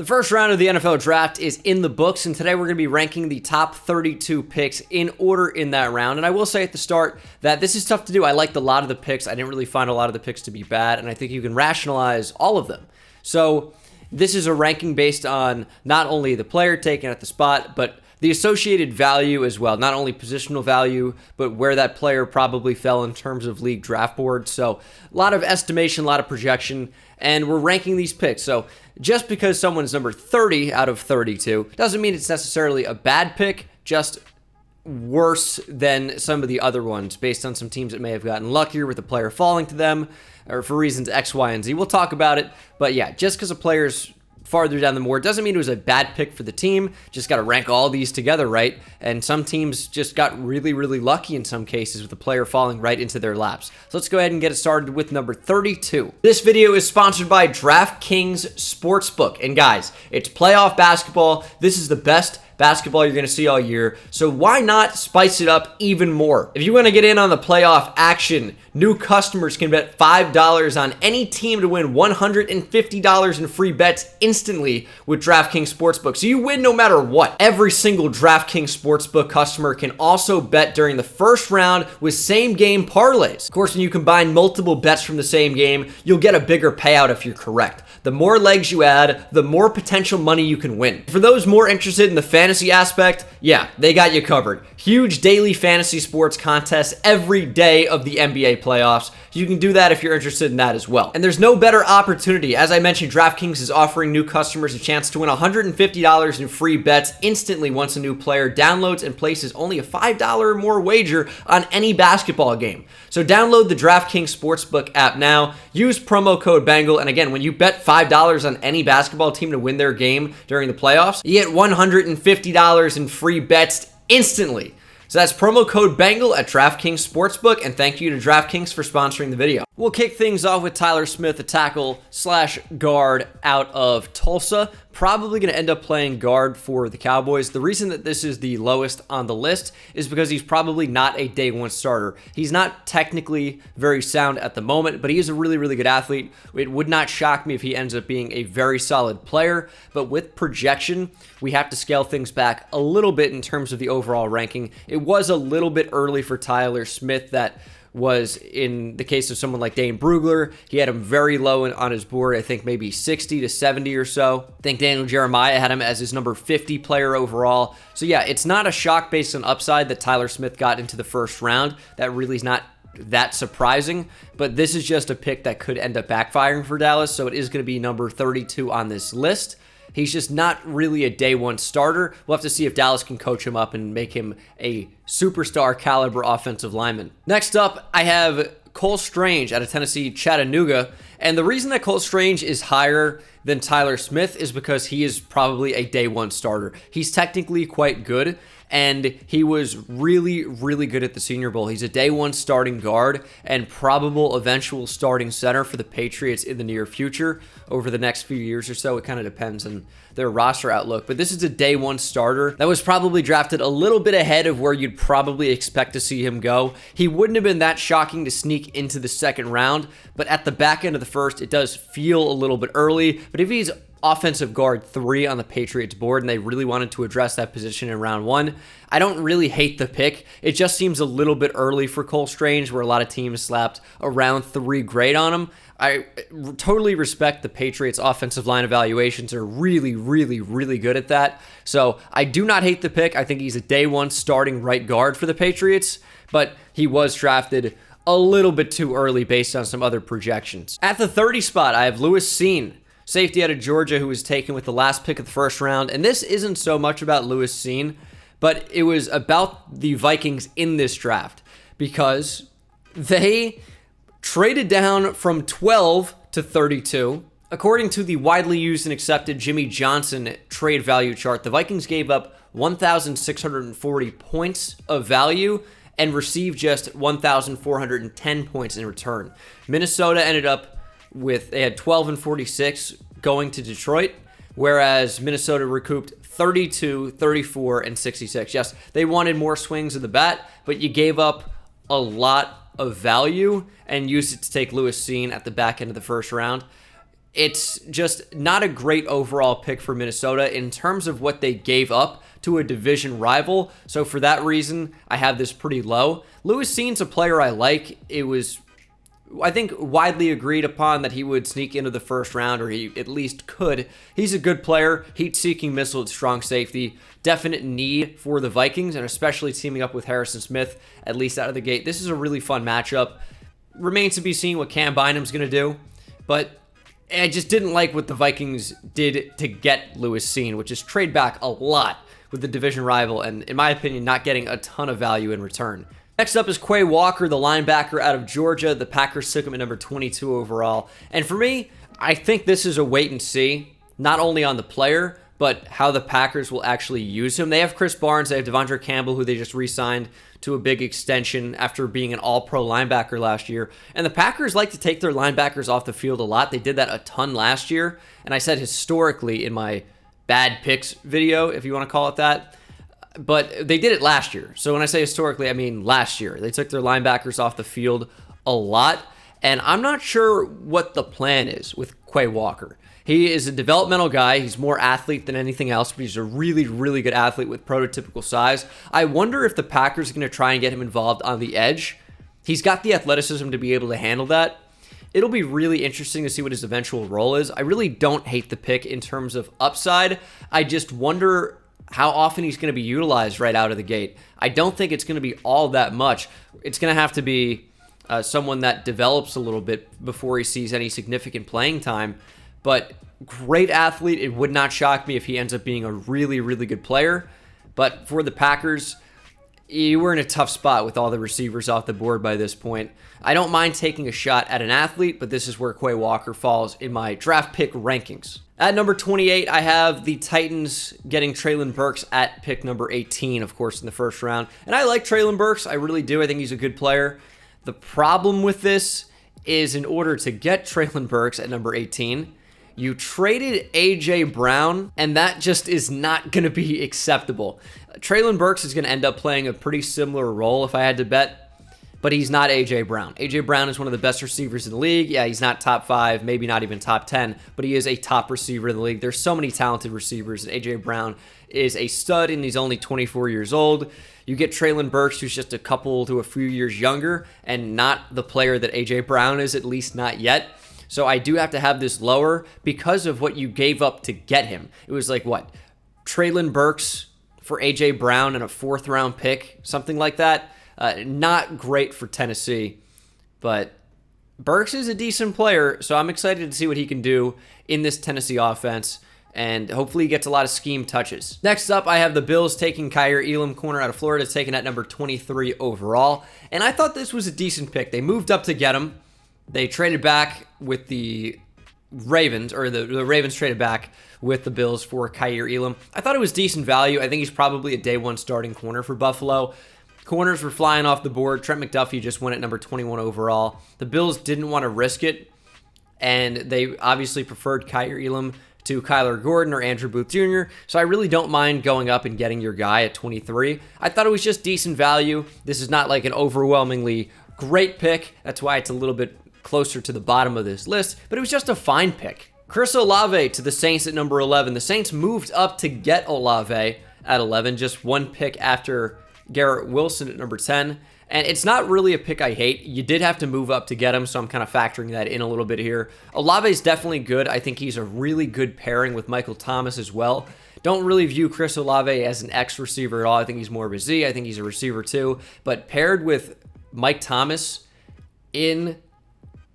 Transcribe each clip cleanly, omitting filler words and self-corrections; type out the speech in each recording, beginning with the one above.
The first round of the NFL draft is in the books, and today we're going to be ranking the top 32 picks in order in that round. And I will say at the start that this is tough to do. I liked a lot of the picks. I didn't really find a lot of the picks to be bad, and I think you can rationalize all of them. So this is a ranking based on not only the player taken at the spot, but the associated value as well. Not only positional value, but where that player probably fell in terms of league draft board. So a lot of estimation, a lot of projection, and we're ranking these picks. So just because someone's number 30 out of 32 doesn't mean it's necessarily a bad pick, just worse than some of the other ones based on some teams that may have gotten luckier with the player falling to them or for reasons X, Y, and Z. We'll talk about it. But yeah, just because a player's farther down the board doesn't mean it was a bad pick for the team. Just got to rank all these together, right? And some teams just got really, really lucky in some cases with the player falling right into their laps. So let's go ahead and get it started with number 32. This video is sponsored by DraftKings Sportsbook. And guys, it's playoff basketball. This is the best basketball you're going to see all year, so why not spice it up even more? If you want to get in on the playoff action, new customers can bet $5 on any team to win $150 in free bets instantly with DraftKings Sportsbook, so you win no matter what. Every single DraftKings Sportsbook customer can also bet during the first round with same-game parlays. Of course, when you combine multiple bets from the same game, you'll get a bigger payout if you're correct. The more legs you add, the more potential money you can win. For those more interested in the fantasy aspect, yeah, they got you covered. Huge daily fantasy sports contests every day of the NBA playoffs. You can do that if you're interested in that as well. And there's no better opportunity. As I mentioned, DraftKings is offering new customers a chance to win $150 in free bets instantly once a new player downloads and places only a $5 or more wager on any basketball game. So download the DraftKings Sportsbook app now. Use promo code BENGAL. And again, when you bet $5 on any basketball team to win their game during the playoffs, you get $150 in free bets instantly. So that's promo code BENGAL at DraftKings Sportsbook, and thank you to DraftKings for sponsoring the video. We'll kick things off with Tyler Smith, a tackle / guard out of Tulsa. Probably going to end up playing guard for the Cowboys. The reason that this is the lowest on the list is because he's probably not a day one starter. He's not technically very sound at the moment, but he is a really, really good athlete. It would not shock me if he ends up being a very solid player, but with projection, we have to scale things back a little bit in terms of the overall ranking. It was a little bit early for Tyler Smith. That was in the case of someone like Dane Brugler. He had him very low on his board, I think maybe 60 to 70 or so. I think Daniel Jeremiah had him as his number 50 player overall. So yeah, it's not a shock based on upside that Tyler Smith got into the first round. That really is not that surprising, but this is just a pick that could end up backfiring for Dallas, so it is going to be number 32 on this list. He's just not really a day one starter. We'll have to see if Dallas can coach him up and make him a superstar caliber offensive lineman. Next up, I have Cole Strange out of Tennessee, Chattanooga. And the reason that Cole Strange is higher than Tyler Smith is because he is probably a day one starter. He's technically quite good, and he was really, really good at the Senior Bowl. He's a day one starting guard and probable eventual starting center for the Patriots in the near future over the next few years or so. It kind of depends on their roster outlook, but this is a day one starter that was probably drafted a little bit ahead of where you'd probably expect to see him go. He wouldn't have been that shocking to sneak into the second round, but at the back end of the first, it does feel a little bit early. But if he's offensive guard 3 on the Patriots board and they really wanted to address that position in round 1, I don't really hate the pick. It just seems a little bit early for Cole Strange, where a lot of teams slapped a round 3 grade on him. I totally respect the Patriots' offensive line evaluations. Are really, really, really good at that. So I do not hate the pick. I think he's a day one starting right guard for the Patriots, but he was drafted a little bit too early based on some other projections. At the 30 spot, I have Lewis Cine, safety out of Georgia, who was taken with the last pick of the first round. And this isn't so much about Lewis Cine, but it was about the Vikings in this draft because they traded down from 12 to 32. According to the widely used and accepted Jimmy Johnson trade value chart, the Vikings gave up 1,640 points of value and received just 1,410 points in return. Minnesota ended up they had 12 and 46 going to Detroit, whereas Minnesota recouped 32, 34, and 66. Yes, they wanted more swings of the bat, but you gave up a lot of value and used it to take Lewis Cine at the back end of the first round. it's just not a great overall pick for Minnesota in terms of what they gave up to a division rival. So for that reason, I have this pretty low. Lewis Cines a player I like. It was, I think, widely agreed upon that he would sneak into the first round, or he at least could. He's a good player, heat-seeking missile at strong safety. Definite need for the Vikings, and especially teaming up with Harrison Smith, at least out of the gate. This is a really fun matchup. Remains to be seen what Cam Bynum's going to do, but I just didn't like what the Vikings did to get Lewis Cines, which is trade back a lot with the division rival, and in my opinion, not getting a ton of value in return. Next up is Quay Walker, the linebacker out of Georgia. The Packers took him at number 22 overall. And for me, I think this is a wait and see, not only on the player, but how the Packers will actually use him. They have Chris Barnes, they have Devondre Campbell, who they just re-signed to a big extension after being an all-pro linebacker last year. And the Packers like to take their linebackers off the field a lot. They did that a ton last year. And I said historically in my bad picks video, if you want to call it that. But they did it last year. So when I say historically, I mean last year. They took their linebackers off the field a lot. And I'm not sure what the plan is with Quay Walker. He is a developmental guy. He's more athlete than anything else, but he's a really, really good athlete with prototypical size. I wonder if the Packers are going to try and get him involved on the edge. He's got the athleticism to be able to handle that. It'll be really interesting to see what his eventual role is. I really don't hate the pick in terms of upside. I just wonder how often he's going to be utilized right out of the gate. I don't think it's going to be all that much. It's going to have to be someone that develops a little bit before he sees any significant playing time. But great athlete. It would not shock me if he ends up being a really, really good player. But for the Packers, you were in a tough spot with all the receivers off the board by this point. I don't mind taking a shot at an athlete, but this is where Quay Walker falls in my draft pick rankings. At number 28, I have the Titans getting Treylon Burks at pick number 18, of course, in the first round. And I like Treylon Burks. I really do. I think he's a good player. The problem with this is in order to get Treylon Burks at number 18, you traded A.J. Brown, and that just is not going to be acceptable. Treylon Burks is going to end up playing a pretty similar role if I had to bet, but he's not A.J. Brown. A.J. Brown is one of the best receivers in the league. Yeah, he's not top 5, maybe not even top 10, but he is a top receiver in the league. There's so many talented receivers, and A.J. Brown is a stud, and he's only 24 years old. You get Treylon Burks, who's just a couple to a few years younger, and not the player that A.J. Brown is, at least not yet. So I do have to have this lower because of what you gave up to get him. It was like, what, Treylon Burks for A.J. Brown and a 4th round pick, something like that. Not great for Tennessee, but Burks is a decent player, so I'm excited to see what he can do in this Tennessee offense, and hopefully he gets a lot of scheme touches. Next up, I have the Bills taking Kaiir Elam, corner out of Florida, taken at number 23 overall, and I thought this was a decent pick. They moved up to get him. They traded back with the Ravens, or the Ravens traded back with the Bills for Kaiir Elam. I thought it was decent value. I think he's probably a day one starting corner for Buffalo. Corners were flying off the board. Trent McDuffie just went at number 21 overall. The Bills didn't want to risk it, and they obviously preferred Kaiir Elam to Kyler Gordon or Andrew Booth Jr., so I really don't mind going up and getting your guy at 23. I thought it was just decent value. This is not like an overwhelmingly great pick. That's why it's a little bit closer to the bottom of this list, but it was just a fine pick. Chris Olave to the Saints at number 11. The Saints moved up to get Olave at 11, just one pick after Garrett Wilson at number 10. And it's not really a pick I hate. You did have to move up to get him, so I'm kind of factoring that in a little bit here. Olave is definitely good. I think he's a really good pairing with Michael Thomas as well. Don't really view Chris Olave as an X receiver at all. I think he's more of a Z. I think he's a receiver too. But paired with Mike Thomas in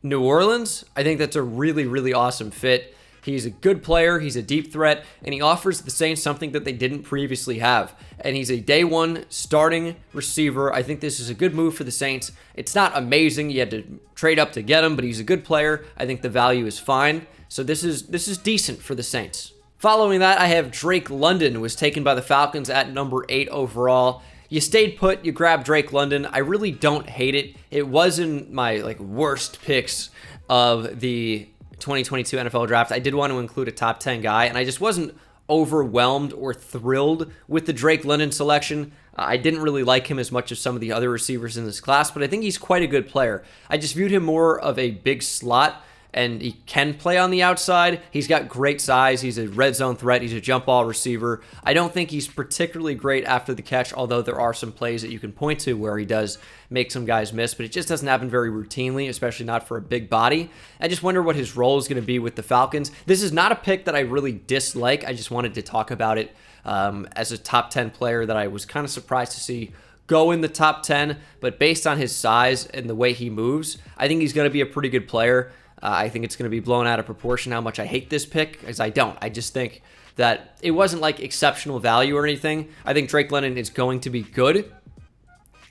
New Orleans, I think that's a really, really awesome fit. He's a good player, he's a deep threat, and he offers the Saints something that they didn't previously have. And he's a day one starting receiver. I think this is a good move for the Saints. It's not amazing, you had to trade up to get him, but he's a good player. I think the value is fine. So this is decent for the Saints. Following that, I have Drake London, who was taken by the Falcons at number 8 overall. You stayed put, you grabbed Drake London. I really don't hate it. It wasn't my worst picks of the 2022 NFL draft. I did want to include a top 10 guy, and I just wasn't overwhelmed or thrilled with the Drake London selection. I didn't really like him as much as some of the other receivers in this class, but I think he's quite a good player. I just viewed him more of a big slot, and he can play on the outside. He's got great size. He's a red zone threat. He's a jump ball receiver. I don't think he's particularly great after the catch, although there are some plays that you can point to where he does make some guys miss, but it just doesn't happen very routinely, especially not for a big body. I just wonder what his role is going to be with the Falcons. This is not a pick that I really dislike. I just wanted to talk about it as a top 10 player that I was kind of surprised to see go in the top 10, but based on his size and the way he moves, I think he's going to be a pretty good player. I think it's going to be blown out of proportion how much I hate this pick, because I don't. I just think that it wasn't like exceptional value or anything. I think Drake London is going to be good,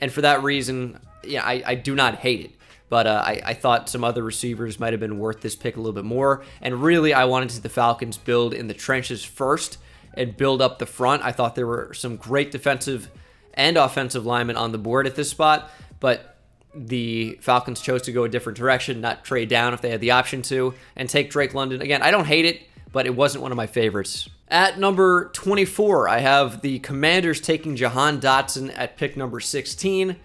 and for that reason, yeah, I do not hate it. But I thought some other receivers might have been worth this pick a little bit more, and really I wanted to see the Falcons build in the trenches first and build up the front. I thought there were some great defensive and offensive linemen on the board at this spot, but the Falcons chose to go a different direction, not trade down if they had the option to, and take Drake London. Again, I don't hate it, but it wasn't one of my favorites. At number 24, I have the Commanders taking Jahan Dotson at pick number 16.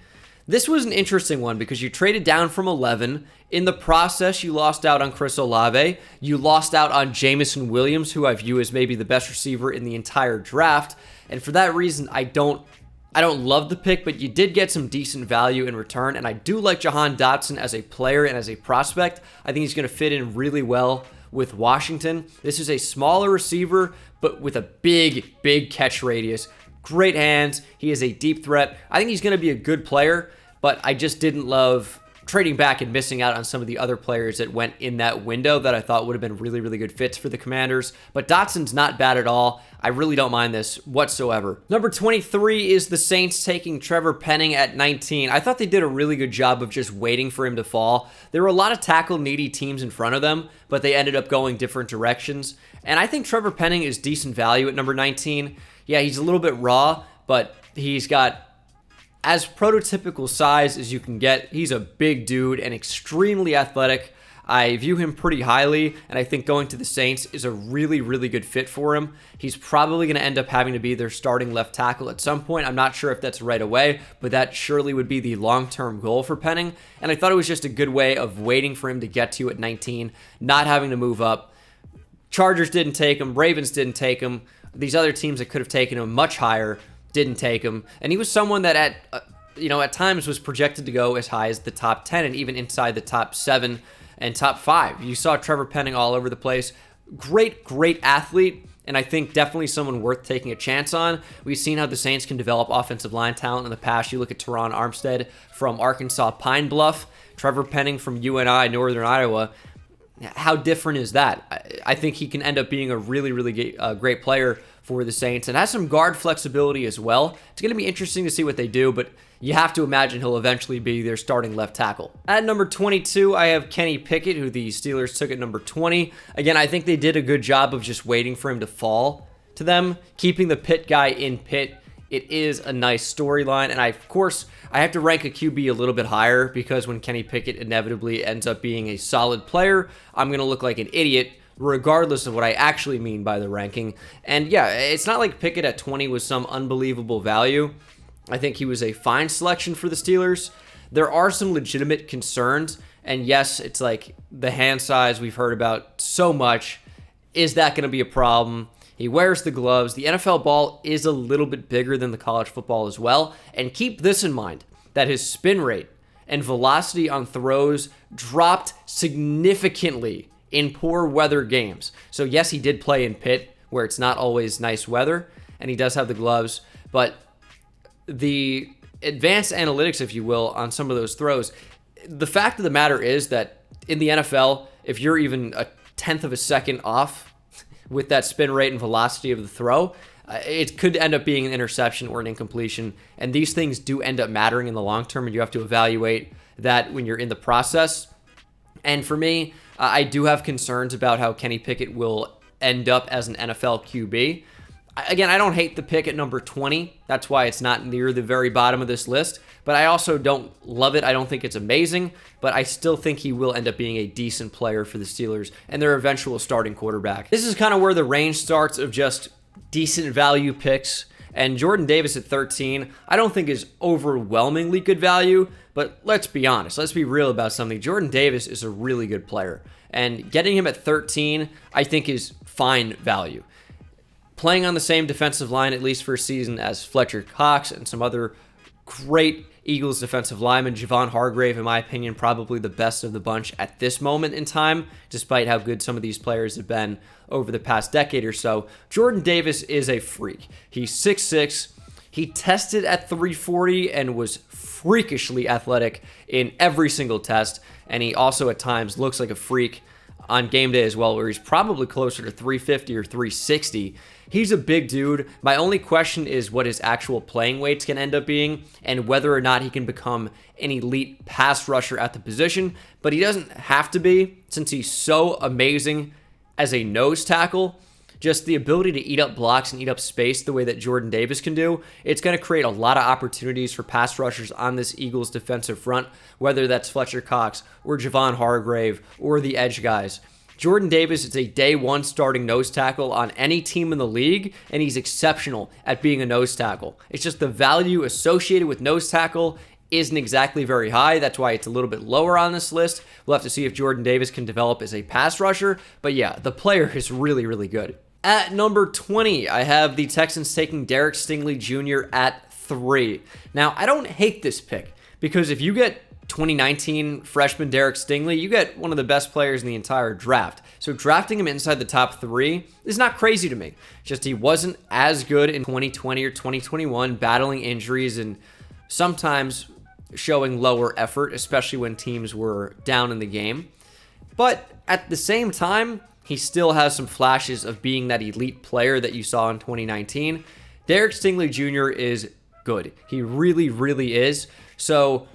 This was an interesting one because you traded down from 11. In the process, you lost out on Chris Olave. You lost out on Jameson Williams, who I view as maybe the best receiver in the entire draft. And for that reason, I don't love the pick, but you did get some decent value in return, and I do like Jahan Dotson as a player and as a prospect. I think he's going to fit in really well with Washington. This is a smaller receiver, but with a big catch radius. Great hands. He is a deep threat. I think he's going to be a good player, but I just didn't love trading back and missing out on some of the other players that went in that window that I thought would have been really good fits for the Commanders. But Dotson's not bad at all. I really don't mind this whatsoever. Number 23 is the Saints taking Trevor Penning at 19. I thought they did a really good job of just waiting for him to fall. There were a lot of tackle-needy teams in front of them, but they ended up going different directions. And I think Trevor Penning is decent value at number 19. Yeah, he's a little bit raw, but he's got as prototypical size as you can get. He's a big dude and extremely athletic. I view him pretty highly, and I think going to the Saints is a really good fit for him. He's probably going to end up having to be their starting left tackle at some point. I'm not sure if that's right away, but that surely would be the long-term goal for Penning. And I thought it was just a good way of waiting for him to get to you at 19, not having to move up. Chargers didn't take him. Ravens didn't take him. These other teams that could have taken him much higher didn't take him. And he was someone that at times was projected to go as high as the top 10 and even inside the top 7 and top 5. You saw Trevor Penning all over the place. Great athlete, and I think definitely someone worth taking a chance on. We've seen how the Saints can develop offensive line talent in the past. You look at Teron Armstead from Arkansas Pine Bluff, Trevor Penning from UNI, Northern Iowa. How different is that? I think he can end up being a really great player for the Saints and has some guard flexibility as well. It's going to be interesting to see what they do, but you have to imagine he'll eventually be their starting left tackle. At number 22, I have Kenny Pickett, who the Steelers took at number 20. Again, I think they did a good job of just waiting for him to fall to them, keeping the Pitt guy in Pitt. It is a nice storyline, and of course, I have to rank a QB a little bit higher because when Kenny Pickett inevitably ends up being a solid player, I'm going to look like an idiot regardless of what I actually mean by the ranking. And yeah, it's not like Pickett at 20 was some unbelievable value. I think he was a fine selection for the Steelers. There are some legitimate concerns, and yes, it's like the hand size we've heard about so much. Is that going to be a problem? He wears the gloves. The NFL ball is a little bit bigger than the college football as well. And keep this in mind, that his spin rate and velocity on throws dropped significantly in poor weather games. So yes, he did play in Pitt, where it's not always nice weather, and he does have the gloves, but the advanced analytics, if you will, on some of those throws, the fact of the matter is that in the NFL, if you're even a tenth of a second off with that spin rate and velocity of the throw, it could end up being an interception or an incompletion, and these things do end up mattering in the long term, and you have to evaluate that when you're in the process. And for me, I do have concerns about how Kenny Pickett will end up as an NFL QB. Again, I don't hate the pick at number 20. That's why it's not near the very bottom of this list. But I also don't love it. I don't think it's amazing. But I still think he will end up being a decent player for the Steelers and their eventual starting quarterback. This is kind of where the range starts of just decent value picks. And Jordan Davis at 13, I don't think is overwhelmingly good value. But let's be honest. Let's be real about something. Jordan Davis is a really good player. And getting him at 13, I think, is fine value. Playing on the same defensive line, at least for a season, as Fletcher Cox and some other great Eagles defensive linemen. Javon Hargrave, in my opinion, probably the best of the bunch at this moment in time, despite how good some of these players have been over the past decade or so. Jordan Davis is a freak. He's 6'6". He tested at 340 and was freakishly athletic in every single test. And he also at times looks like a freak on game day as well, where he's probably closer to 350 or 360. He's a big dude. My only question is what his actual playing weights can end up being and whether or not he can become an elite pass rusher at the position. But he doesn't have to be, since he's so amazing as a nose tackle. Just the ability to eat up blocks and eat up space the way that Jordan Davis can do, it's going to create a lot of opportunities for pass rushers on this Eagles defensive front, whether that's Fletcher Cox or Javon Hargrave or the edge guys. Jordan Davis is a day one starting nose tackle on any team in the league, and he's exceptional at being a nose tackle. It's just the value associated with nose tackle isn't exactly very high. That's why it's a little bit lower on this list. We'll have to see if Jordan Davis can develop as a pass rusher. But yeah, the player is really, really good. At number 20, I have the Texans taking Derek Stingley Jr. at 3. Now, I don't hate this pick because if you get 2019 freshman Derek Stingley, you get one of the best players in the entire draft. So drafting him inside the top 3 is not crazy to me. Just he wasn't as good in 2020 or 2021, battling injuries and sometimes showing lower effort, especially when teams were down in the game. But at the same time, he still has some flashes of being that elite player that you saw in 2019. Derek Stingley Jr. is good. He really, really is. So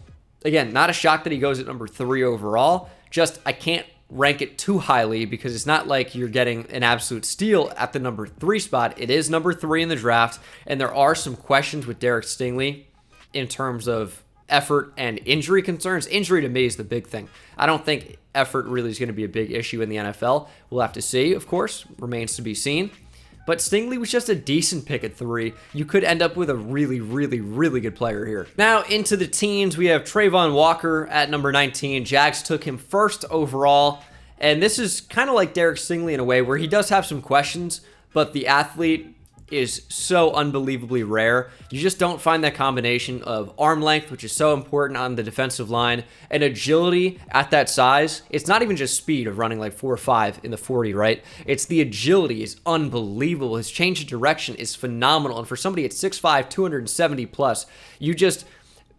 again, not a shock that he goes at number 3 overall. Just I can't rank it too highly because it's not like you're getting an absolute steal at the number 3 spot. It is number 3 in the draft, and there are some questions with Derek Stingley in terms of effort and injury concerns. Injury to me is the big thing. I don't think effort really is going to be a big issue in the NFL. We'll have to see, of course. Remains to be seen. But Stingley was just a decent pick at 3. You could end up with a really, really, really good player here. Now, into the teens, we have Trayvon Walker at number 19. Jags took him first overall. And this is kind of like Derek Stingley in a way where he does have some questions, but the athlete is so unbelievably rare. You just don't find that combination of arm length, which is so important on the defensive line, and agility at that size. It's not even just speed of running like 4.5 in the 40, right? It's the agility is unbelievable. His change of direction is phenomenal. And for somebody at 6'5", 270 plus, you just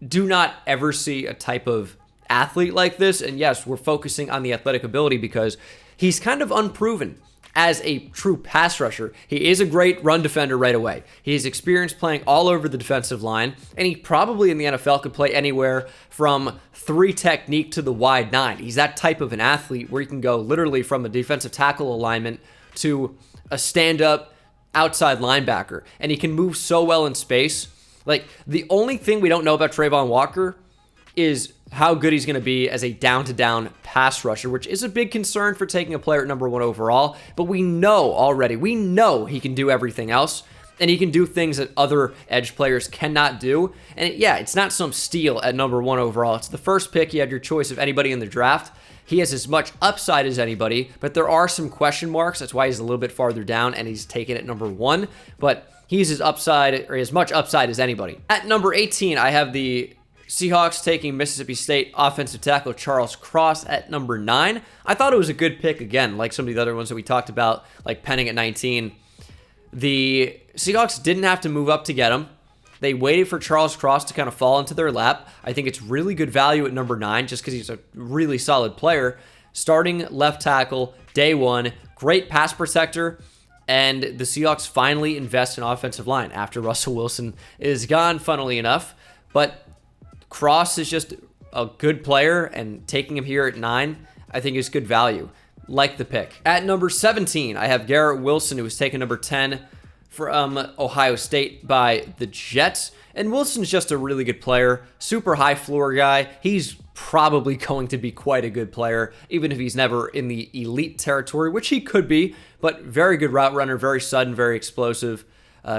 do not ever see a type of athlete like this. And yes, we're focusing on the athletic ability because he's kind of unproven as a true pass rusher. He is a great run defender right away. He's experienced playing all over the defensive line, and he probably in the NFL could play anywhere from 3 technique to the wide 9. He's that type of an athlete where he can go literally from a defensive tackle alignment to a stand-up outside linebacker, and he can move so well in space. Like, the only thing we don't know about Trayvon Walker is how good he's going to be as a down-to-down pass rusher, which is a big concern for taking a player at number 1 overall. But we know already, he can do everything else, and he can do things that other edge players cannot do. And it's not some steal at number 1 overall. It's the first pick. You had your choice of anybody in the draft. He has as much upside as anybody, but there are some question marks. That's why he's a little bit farther down, and he's taken at number 1. But he's as much upside as anybody. At number 18, I have the Seahawks taking Mississippi State offensive tackle Charles Cross at number 9. I thought it was a good pick, again, like some of the other ones that we talked about, like Penning at 19. The Seahawks didn't have to move up to get him. They waited for Charles Cross to kind of fall into their lap. I think it's really good value at number 9 just because he's a really solid player. Starting left tackle, day 1, great pass protector, and the Seahawks finally invest in offensive line after Russell Wilson is gone, funnily enough. But Cross is just a good player, and taking him here at 9, I think is good value. Like the pick. At number 17, I have Garrett Wilson, who was taken number 10 from Ohio State by the Jets. And Wilson's just a really good player, super high floor guy. He's probably going to be quite a good player, even if he's never in the elite territory, which he could be, but very good route runner, very sudden, very explosive,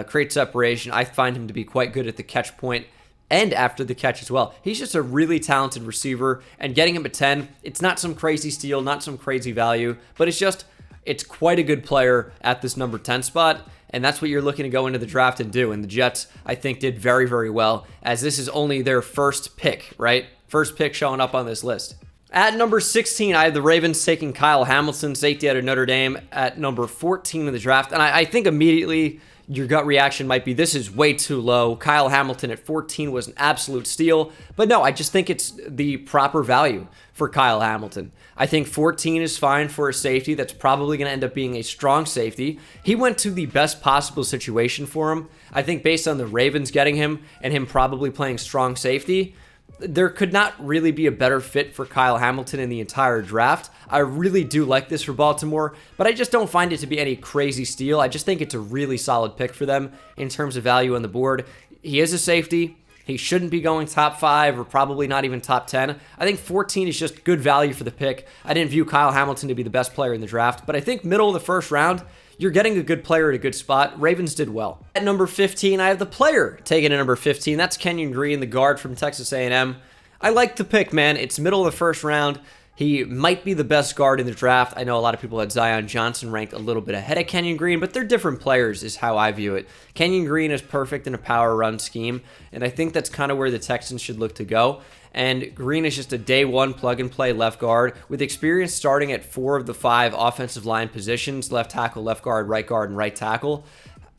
create separation. I find him to be quite good at the catch point and after the catch as well. He's just a really talented receiver, and getting him at 10, it's not some crazy steal, not some crazy value, but it's quite a good player at this number 10 spot, and that's what you're looking to go into the draft and do. And the Jets, I think, did very, very well, as this is only their first pick, right? First pick showing up on this list. At number 16, I have the Ravens taking Kyle Hamilton, safety out of Notre Dame, at number 14 in the draft. And I think immediately your gut reaction might be, this is way too low. Kyle Hamilton at 14 was an absolute steal. But no, I just think it's the proper value for Kyle Hamilton. I think 14 is fine for a safety that's probably going to end up being a strong safety. He went to the best possible situation for him. I think based on the Ravens getting him and him probably playing strong safety, there could not really be a better fit for Kyle Hamilton in the entire draft. I really do like this for Baltimore, but I just don't find it to be any crazy steal. I just think it's a really solid pick for them in terms of value on the board. He is a safety. He shouldn't be going top 5 or probably not even top 10. I think 14 is just good value for the pick. I didn't view Kyle Hamilton to be the best player in the draft, but I think middle of the first round, you're getting a good player at a good spot. Ravens did well. At number 15, I have the player taken at number 15. That's Kenyon Green, the guard from Texas A&M. I like the pick, man. It's middle of the first round. He might be the best guard in the draft. I know a lot of people had Zion Johnson ranked a little bit ahead of Kenyon Green, but they're different players is how I view it. Kenyon Green is perfect in a power run scheme, and I think that's kind of where the Texans should look to go. And Green is just a day one plug-and-play left guard with experience starting at 4 of the 5 offensive line positions, left tackle, left guard, and right tackle.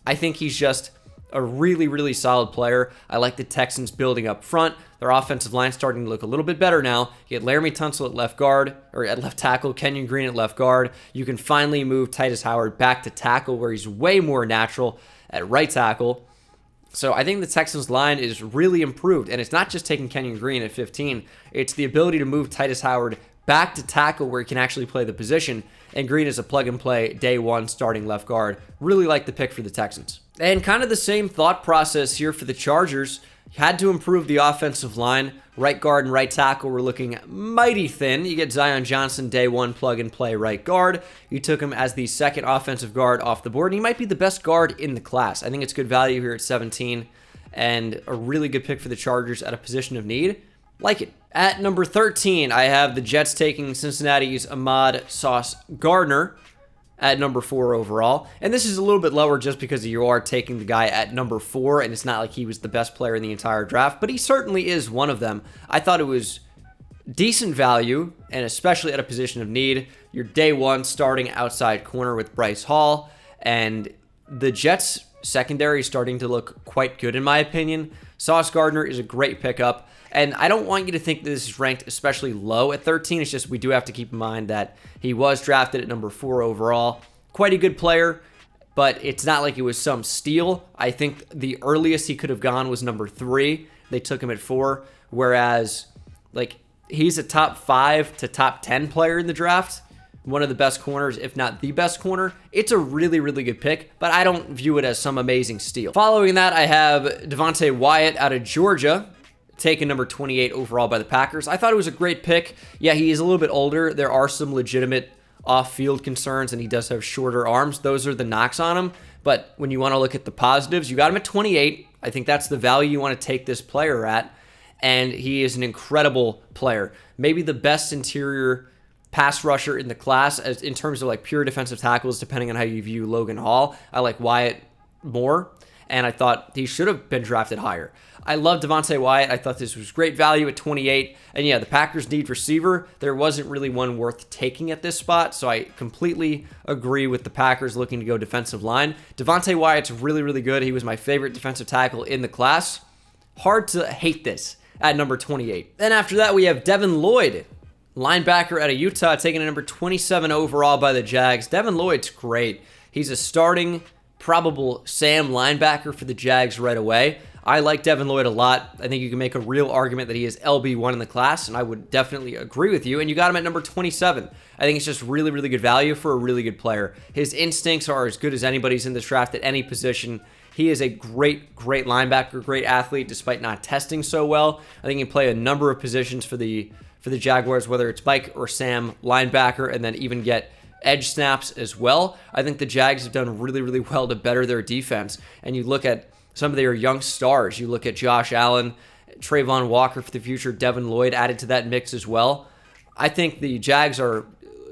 I think he's just a really, really solid player. I like the Texans building up front. Their offensive line starting to look a little bit better now. You get Laramie Tunsil at left guard, or at left tackle, Kenyon Green at left guard. You can finally move Titus Howard back to tackle, where he's way more natural at right tackle. So I think the Texans line is really improved, and it's not just taking Kenyon Green at 15. It's the ability to move Titus Howard back to tackle where he can actually play the position, and Green is a plug-and-play day one starting left guard. Really like the pick for the Texans. And kind of the same thought process here for the Chargers. Had to improve the offensive line. Right guard and right tackle were looking mighty thin. You get Zion Johnson, day one plug-and-play right guard. You took him as the second offensive guard off the board, and he might be the best guard in the class. I think it's good value here at 17, and a really good pick for the Chargers at a position of need. Like it. At number 13, I have the Jets taking Cincinnati's Ahmad Sauce Gardner at number 4 overall. And this is a little bit lower just because you are taking the guy at number 4, and it's not like he was the best player in the entire draft, but he certainly is one of them. I thought it was decent value, and especially at a position of need. Your day one starting outside corner with Bryce Hall, and the Jets secondary is starting to look quite good in my opinion. Sauce Gardner is a great pickup. And I don't want you to think that this is ranked especially low at 13. It's just we do have to keep in mind that he was drafted at number 4 overall. Quite a good player, but it's not like it was some steal. I think the earliest he could have gone was number 3. They took him at 4, whereas like he's a top 5 to top 10 player in the draft. One of the best corners, if not the best corner. It's a really, really good pick, but I don't view it as some amazing steal. Following that, I have Devontae Wyatt out of Georgia, taken number 28 overall by the Packers. I thought it was a great pick. Yeah, he is a little bit older. There are some legitimate off-field concerns, and he does have shorter arms. Those are the knocks on him. But when you want to look at the positives, you got him at 28. I think that's the value you want to take this player at, and he is an incredible player. Maybe the best interior pass rusher in the class as in terms of like pure defensive tackles, depending on how you view Logan Hall. I like Wyatt more, and I thought he should have been drafted higher. I love Devontae Wyatt. I thought this was great value at 28. And yeah, the Packers need receiver. There wasn't really one worth taking at this spot, so I completely agree with the Packers looking to go defensive line. Devontae Wyatt's really, really good. He was my favorite defensive tackle in the class. Hard to hate this at number 28. Then after that, we have Devin Lloyd, linebacker out of Utah, taken at number 27 overall by the Jags. Devin Lloyd's great. He's a starting probable Sam linebacker for the Jags right away. I like Devin Lloyd a lot. I think you can make a real argument that he is LB1 in the class, and I would definitely agree with you. And you got him at number 27. I think it's just really, really good value for a really good player. His instincts are as good as anybody's in this draft at any position. He is a great, great linebacker, great athlete, despite not testing so well. I think he can play a number of positions for the Jaguars, whether it's Mike or Sam linebacker, and then even get edge snaps as well. I think the Jags have done really, really well to better their defense. And you look at some of their young stars. You look at Josh Allen Trayvon Walker for the future, Devin Lloyd added to that mix as well. I think the Jags are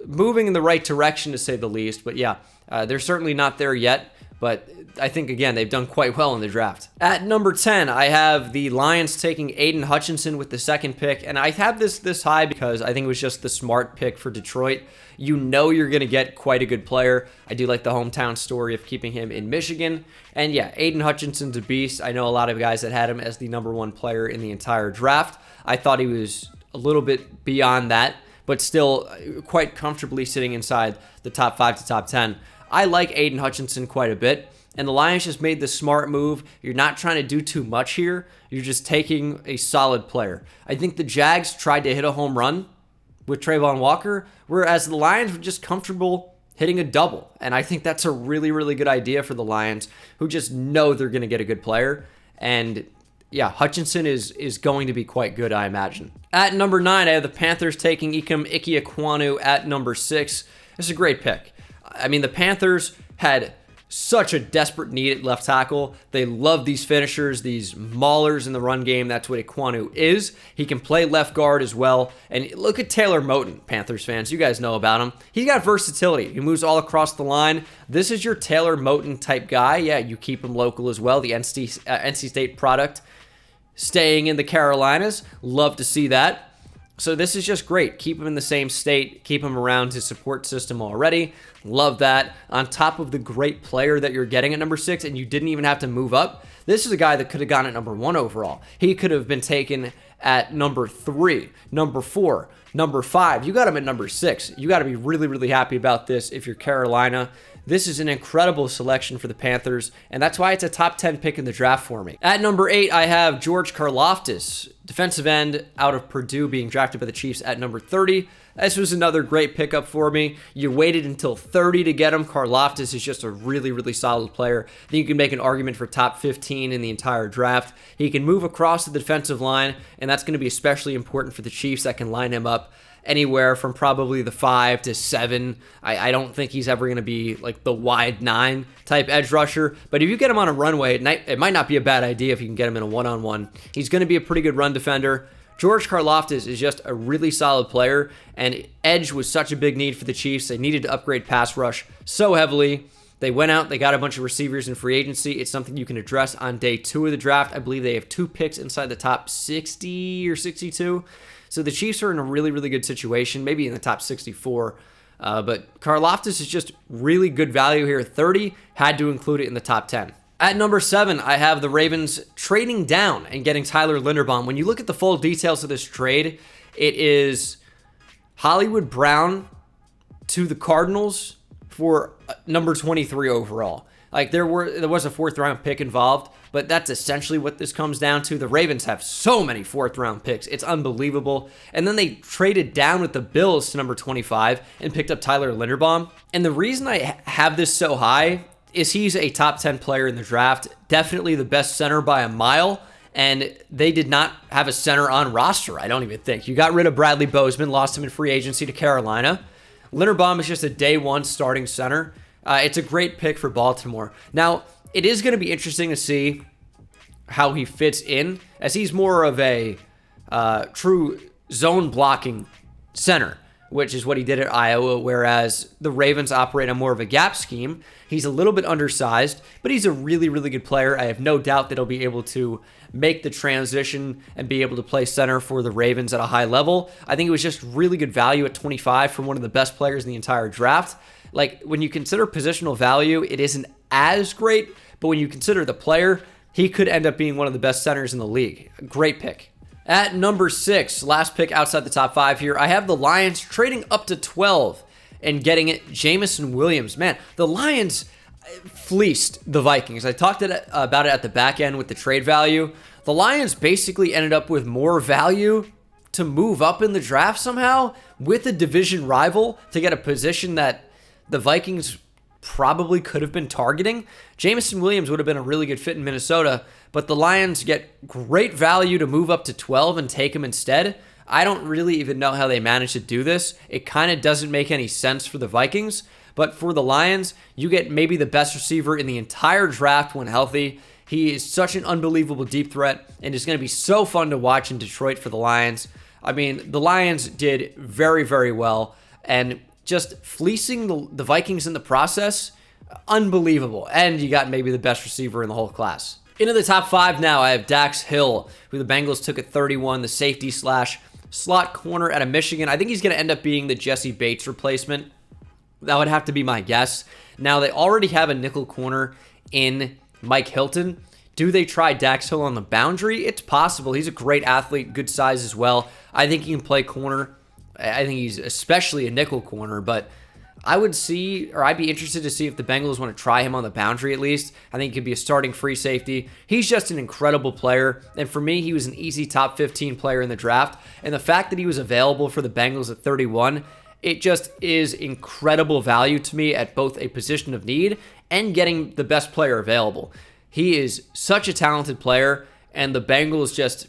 moving in the right direction, to say the least. But yeah, they're certainly not there yet. But I think, again, they've done quite well in the draft. At number 10, I have the Lions taking Aiden Hutchinson with the second pick. And I have this high because I think it was just the smart pick for Detroit. You know you're going to get quite a good player. I do like the hometown story of keeping him in Michigan. And yeah, Aiden Hutchinson's a beast. I know a lot of guys that had him as the number 1 player in the entire draft. I thought he was a little bit beyond that, but still quite comfortably sitting inside the top 5 to top 10. I like Aiden Hutchinson quite a bit, and the Lions just made the smart move. You're not trying to do too much here. You're just taking a solid player. I think the Jags tried to hit a home run with Trayvon Walker, whereas the Lions were just comfortable hitting a double. And I think that's a really, really good idea for the Lions, who just know they're going to get a good player. And yeah, Hutchinson is going to be quite good, I imagine. At number 9, I have the Panthers taking Ikem Ikiekwonu at number 6. This is a great pick. I mean, the Panthers had such a desperate need at left tackle. They love these finishers, these maulers in the run game. That's what Ikwonu is. He can play left guard as well. And look at Taylor Moton, Panthers fans. You guys know about him. He's got versatility. He moves all across the line. This is your Taylor Moton type guy. Yeah, you keep him local as well. The NC State product staying in the Carolinas. Love to see that. So this is just great. Keep him in the same state. Keep him around his support system already. Love that. On top of the great player that you're getting at number 6, and you didn't even have to move up. This is a guy that could have gone at number 1 overall. He could have been taken at number 3, number 4, number 5. You got him at number 6. You got to be really, really happy about this if you're Carolina. This is an incredible selection for the Panthers, and that's why it's a top 10 pick in the draft for me. At number 8, I have George Karlaftis, defensive end out of Purdue, being drafted by the Chiefs at number 30. This was another great pickup for me. You waited until 30 to get him. Karlaftis is just a really, really solid player. I think you can make an argument for top 15 in the entire draft. He can move across the defensive line, and that's going to be especially important for the Chiefs that can line him up anywhere from probably the 5 to 7. I don't think he's ever going to be like the wide 9 type edge rusher. But if you get him on a runway, it might not be a bad idea if you can get him in a one-on-one. He's going to be a pretty good run defender. George Karlaftis is just a really solid player, and edge was such a big need for the Chiefs. They needed to upgrade pass rush so heavily. They went out, they got a bunch of receivers in free agency. It's something you can address on day 2 of the draft. I believe they have 2 picks inside the top 60 or 62. So the Chiefs are in a really, really good situation, maybe in the top 64. But Karlaftis is just really good value here. 30, had to include it in the top 10. At number 7, I have the Ravens trading down and getting Tyler Linderbaum. When you look at the full details of this trade, it is Hollywood Brown to the Cardinals for number 23 overall. Like there was a 4th round pick involved, but that's essentially what this comes down to. The Ravens have so many 4th round picks. It's unbelievable. And then they traded down with the Bills to number 25 and picked up Tyler Linderbaum. And the reason I have this so high is he's a top 10 player in the draft, definitely the best center by a mile, and they did not have a center on roster, I don't even think. You got rid of Bradley Bozeman, lost him in free agency to Carolina. Linderbaum is just a day 1 starting center. It's a great pick for Baltimore. Now, it is going to be interesting to see how he fits in, as he's more of a true zone blocking center, which is what he did at Iowa, whereas the Ravens operate on more of a gap scheme. He's a little bit undersized, but he's a really, really good player. I have no doubt that he'll be able to make the transition and be able to play center for the Ravens at a high level. I think it was just really good value at 25 from one of the best players in the entire draft. Like, when you consider positional value, it isn't as great, but when you consider the player, he could end up being one of the best centers in the league. Great pick. At number 6, last pick outside the top 5 here, I have the Lions trading up to 12 and getting it Jameson Williams. Man, the Lions fleeced the Vikings. I talked about it at the back end with the trade value. The Lions basically ended up with more value to move up in the draft somehow with a division rival to get a position that the Vikings probably could have been targeting. Jameson Williams would have been a really good fit in Minnesota, but the Lions get great value to move up to 12 and take him instead. I don't really even know how they managed to do this. It kind of doesn't make any sense for the Vikings, but for the Lions, you get maybe the best receiver in the entire draft when healthy. He is such an unbelievable deep threat and is going to be so fun to watch in Detroit for the Lions. I mean, the Lions did very, very well, and just fleecing the Vikings in the process, unbelievable. And you got maybe the best receiver in the whole class. Into the top 5 now, I have Dax Hill, who the Bengals took at 31, the safety slash slot corner out of Michigan. I think he's going to end up being the Jesse Bates replacement. That would have to be my guess. Now, they already have a nickel corner in Mike Hilton. Do they try Dax Hill on the boundary? It's possible. He's a great athlete, good size as well. I think he can play corner. I think he's especially a nickel corner, but I would see, or I'd be interested to see if the Bengals want to try him on the boundary at least. I think he could be a starting free safety. He's just an incredible player, and for me, he was an easy top 15 player in the draft, and the fact that he was available for the Bengals at 31, it just is incredible value to me at both a position of need and getting the best player available. He is such a talented player, and the Bengals just,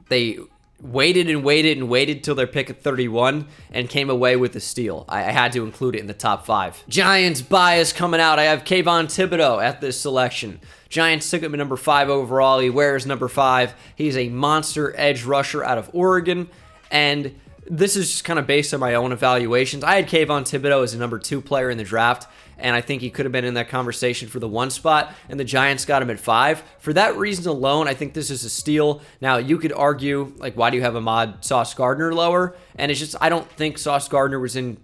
they waited and waited and waited till their pick at 31 and came away with the steal. I had to include it in the top 5. Giants bias coming out. I have Kayvon Thibodeau at this selection. Giants took him at number 5 overall. He wears number 5. He's a monster edge rusher out of Oregon, and this is just kind of based on my own evaluations. I had Kayvon Thibodeau as a number 2 player in the draft, and I think he could have been in that conversation for the 1 spot, and the Giants got him at 5. For that reason alone, I think this is a steal. Now, you could argue, like, why do you have Ahmad Sauce Gardner lower? And it's just, I don't think Sauce Gardner was in,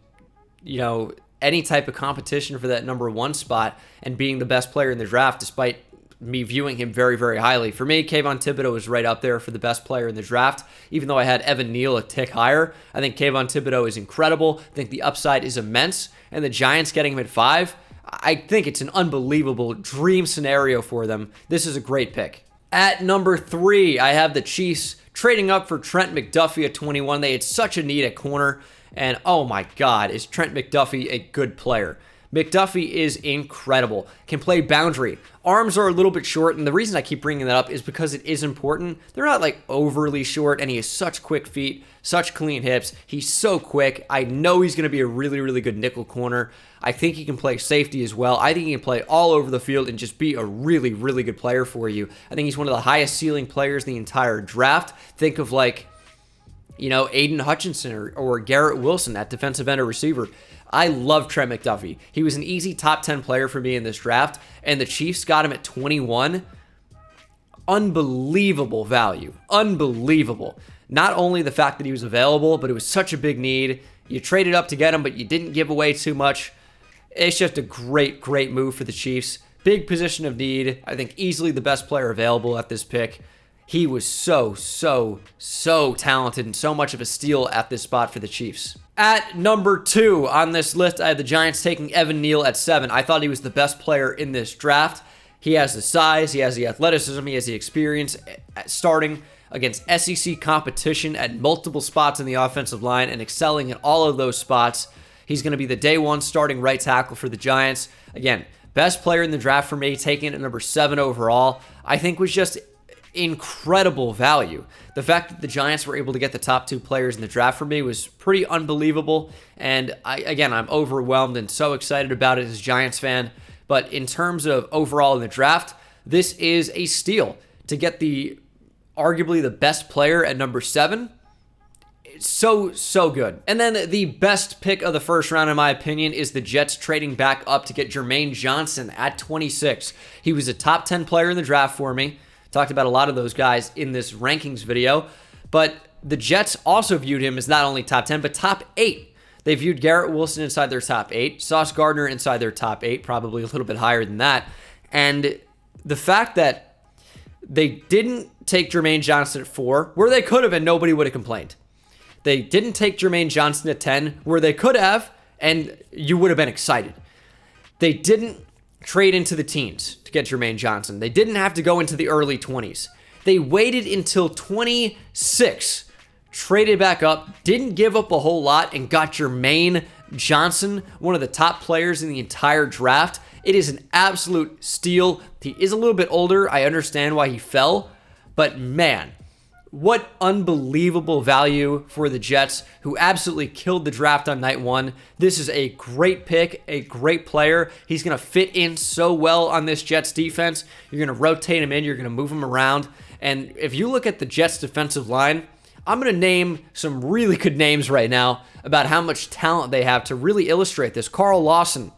any type of competition for that number 1 spot and being the best player in the draft, despite me viewing him very, very highly. For me, Kayvon Thibodeau is right up there for the best player in the draft. Even though I had Evan Neal a tick higher, I think Kayvon Thibodeau is incredible. I think the upside is immense. And the Giants getting him at 5, I think it's an unbelievable dream scenario for them. This is a great pick. At number 3, I have the Chiefs trading up for Trent McDuffie at 21. They had such a need at corner. And oh my God, is Trent McDuffie a good player? McDuffie is incredible. Can play boundary. Arms are a little bit short, and the reason I keep bringing that up is because it is important. They're not like overly short, and he has such quick feet, such clean hips. He's so quick. I know he's going to be a really, really good nickel corner. I think he can play safety as well. I think he can play all over the field and just be a really, really good player for you. I think he's one of the highest ceiling players in the entire draft. Think of like, Aiden Hutchinson or Garrett Wilson at defensive end or receiver. I love Trent McDuffie. He was an easy top 10 player for me in this draft, and the Chiefs got him at 21. Unbelievable value. Unbelievable. Not only the fact that he was available, but it was such a big need. You traded up to get him, but you didn't give away too much. It's just a great, great move for the Chiefs. Big position of need. I think easily the best player available at this pick. He was so talented and so much of a steal at this spot for the Chiefs. At number 2 on this list, I had the Giants taking Evan Neal at 7. I thought he was the best player in this draft. He has the size, he has the athleticism, he has the experience at starting against SEC competition at multiple spots in the offensive line and excelling in all of those spots. He's going to be the day 1 starting right tackle for the Giants. Again, best player in the draft for me, taking it at number 7 overall, I think was just incredible value. The fact that the Giants were able to get the top 2 players in the draft for me was pretty unbelievable, and I'm overwhelmed and so excited about it as a Giants fan. But in terms of overall in the draft, this is a steal. To get the arguably the best player at number 7, it's so good. And then the best pick of the first round, in my opinion, is the Jets trading back up to get Jermaine Johnson at 26. He was a top 10 player in the draft for me. Talked about a lot of those guys in this rankings video, but the Jets also viewed him as not only top 10, but top 8. They viewed Garrett Wilson inside their top 8, Sauce Gardner inside their top 8, probably a little bit higher than that. And the fact that they didn't take Jermaine Johnson at 4, where they could have and nobody would have complained. They didn't take Jermaine Johnson at 10, where they could have, and you would have been excited. They didn't trade into the teens to get Jermaine Johnson. They didn't have to go into the early 20s. They waited until 26, traded back up, didn't give up a whole lot, and got Jermaine Johnson, one of the top players in the entire draft. It is an absolute steal. He is a little bit older. I understand why he fell, but man, What unbelievable value for the Jets, who absolutely killed the draft on night one. This is a great pick, a great player. He's going to fit in so well on this Jets defense. You're going to rotate him in. You're going to move him around. And if you look at the Jets defensive line, I'm going to name some really good names right now about how much talent they have to really illustrate this. Carl Lawson,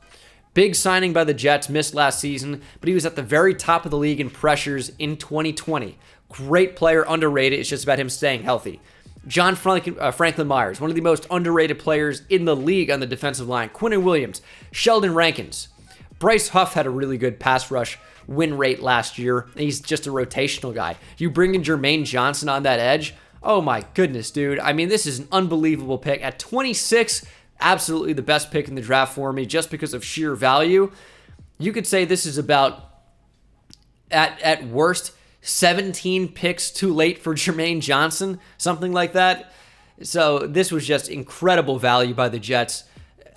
big signing by the Jets, missed last season, but he was at the very top of the league in pressures in 2020. Great player, underrated. It's just about him staying healthy. John Franklin Myers, one of the most underrated players in the league on the defensive line. Quinnen Williams, Sheldon Rankins. Bryce Huff had a really good pass rush win rate last year. He's just a rotational guy. You bring in Jermaine Johnson on that edge. Oh my goodness, dude. I mean, this is an unbelievable pick. At 26, absolutely the best pick in the draft for me just because of sheer value. You could say this is about, at worst, 17 picks too late for Jermaine Johnson, something like that. So this was just incredible value by the Jets.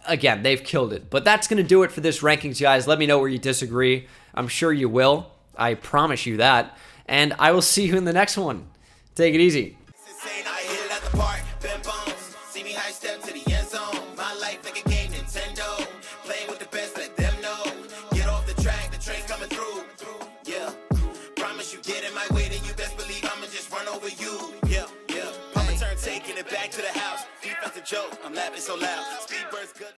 Again, they've killed it. But that's going to do it for this rankings, guys. Let me know where you disagree. I'm sure you will. I promise you that. And I will see you in the next one. Take it easy. Back to the house, defensive joke. I'm laughing so loud. Speedbird's good.